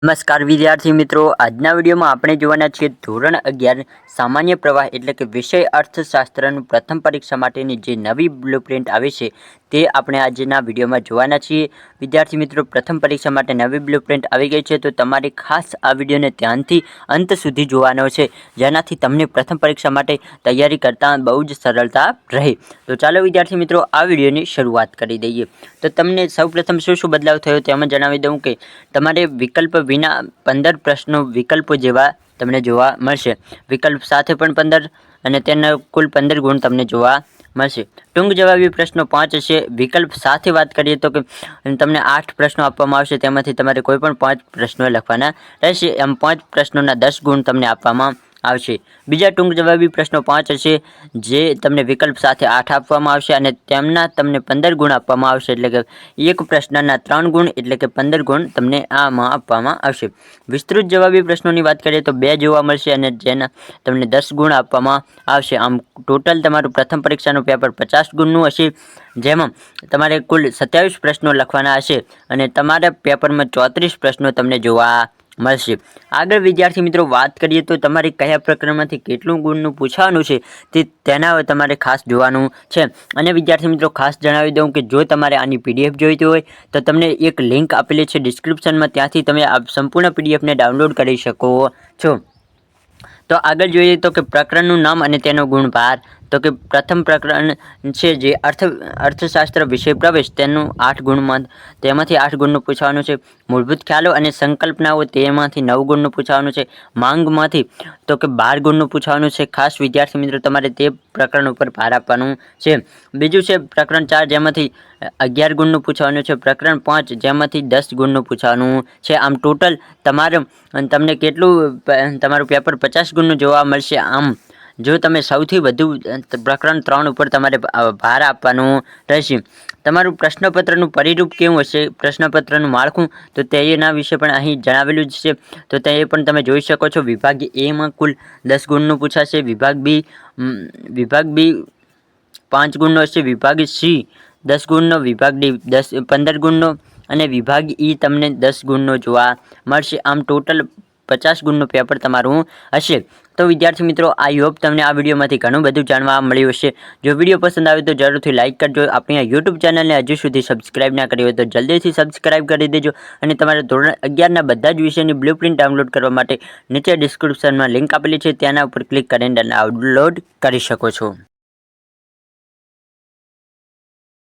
નમસ્કાર વિદ્યાર્થી મિત્રો, આજના વિડીયોમાં આપણે જોવાના છીએ ધોરણ 11 સામાન્ય પ્રવાહ એટલે કે વિષય અર્થશાસ્ત્રનું પ્રથમ પરીક્ષા માટેની જે નવી બ્લુપ્રિન્ટ આવી છે તે આપણે આજના વિડીયોમાં જોવાના છીએ। વિદ્યાર્થી મિત્રો, પ્રથમ પરીક્ષા માટે નવી બ્લુપ્રિન્ટ આવી ગઈ છે તો તમારે ખાસ આ વિડીયોને ધ્યાનથી અંત સુધી જોવાનો છે, જેનાથી તમને પ્રથમ પરીક્ષા માટે તૈયારી કરતા બહુ જ સરળતા રહે। તો ચાલો વિદ્યાર્થી મિત્રો, આ વિડીયોની શરૂઆત કરી દઈએ। તો તમને સૌપ્રથમ શું બદલાવ થયો તે જણાવી દઉં કે તમારે વિકલ્પ વિના 15 પ્રશ્નો વિકલ્પો જેવા તમને જોવા મળશે। વિકલ્પ સાથે પણ 15 અને તેના કુલ 15 ગુણ તમને જોવા મળશે। ટૂંક જવાબી પ્રશ્નો 5 હશે। વિકલ્પ સાથે વાત કરીએ તો કે તમને 8 પ્રશ્નો આપવામાં આવશે, તેમાંથી તમારે કોઈ પણ 5 પ્રશ્નો લખવાના રહેશે। એમ 5 પ્રશ્નોના 10 ગુણ તમને આપવામાં આવશે। બીજા ટૂંક જવાબી પ્રશ્નો 5 હશે, જે તમને વિકલ્પ સાથે 8 આપવામાં આવશે અને તેમના તમને 15 ગુણ આપવામાં આવશે, એટલે કે એક પ્રશ્નના 3 ગુણ એટલે કે 15 ગુણ તમને આમાં આપવામાં આવશે। વિસ્તૃત જવાબી પ્રશ્નોની વાત કરીએ તો 2 જોવા મળશે અને જેના તમને 10 ગુણ આપવામાં આવશે। આમ ટોટલ તમારું પ્રથમ પરીક્ષાનું પેપર 50 ગુણનું હશે, જેમાં તમારે કુલ 27 પ્રશ્નો લખવાના હશે અને તમારા પેપરમાં 34 પ્રશ્નો તમને જોવા મળશે। આગળ વિદ્યાર્થી મિત્રો વાત કરીએ તો તમારે કયા પ્રકરણમાંથી કેટલું ગુણનું પૂછવાનું છે તે તેના તમારે ખાસ જોવાનું છે। અને વિદ્યાર્થી મિત્રો ખાસ જણાવી દઉં કે જો તમારે આની પીડીએફ જોઈતી હોય તો તમને એક લિંક આપેલી છે ડિસ્ક્રિપ્શનમાં, ત્યાંથી તમે આ સંપૂર્ણ પીડીએફને ડાઉનલોડ કરી શકો છો। તો આગળ જોઈએ તો કે પ્રકરણનું નામ અને તેનો ગુણભાર। તો કે પ્રથમ પ્રકરણ છે જે અર્થશાસ્ત્ર વિષય પ્રવેશ, તેનું 8 ગુણમાં તેમાંથી 8 ગુણનું પૂછવાનું છે। મૂળભૂત ખ્યાલો અને સંકલ્પનાઓ, તેમાંથી 9 ગુણનું પૂછવાનું છે। માંગમાંથી તો કે 12 ગુણનું પૂછવાનું છે। ખાસ વિદ્યાર્થી મિત્રો તમારે તે પ્રકરણ ઉપર ભાર આપવાનું છે। બીજું છે પ્રકરણ 4, જેમાંથી 11 ગુણનું પૂછવાનું છે। પ્રકરણ 5, જેમાંથી 10 ગુણનું પૂછવાનું છે। આમ ટોટલ તમને કેટલું તમારું પેપર 50 ગુણનું જોવા મળશે। આમ જો તમે સૌથી વધુ પ્રકરણ 3 ઉપર તમારે ભાર આપવાનું રહેશે। તમારું પ્રશ્નપત્રનું પરિરૂપ કેવું હશે, પ્રશ્નપત્રનું માળખું, તો તેના વિશે પણ અહીં જણાવેલું જ છે, તો તે પણ તમે જોઈ શકો છો। વિભાગ એ માં કુલ 10 ગુણનું પૂછાશે। વિભાગ બી 5 ગુણનો હશે। વિભાગ સી 10 ગુણનો, વિભાગ ડી 15 ગુણનો અને વિભાગ ઈ તમને 10 ગુણનો જોવા મળશે। આમ ટોટલ 50 ગુણનું પેપર તમારું હશે। તો વિદ્યાર્થી મિત્રો, આઈ હોપ તમને આ વિડીયોમાંથી ઘણું બધું જાણવા મળ્યું હશે। જો વિડીયો પસંદ આવે તો જરૂરથી લાઇક કરજો। આપણી આ યુટ્યુબ ચેનલને હજુ સુધી સબસ્ક્રાઇબ ના કરી હોય તો જલ્દીથી સબસ્ક્રાઇબ કરી દેજો અને તમારે ધોરણ 11ના બધા જ વિષયની બ્લુપ્રિન્ટ ડાઉનલોડ કરવા માટે નીચે ડિસ્ક્રિપ્શનમાં લિંક આપેલી છે, તેના ઉપર ક્લિક કરીને ડાઉનલોડ કરી શકો છો।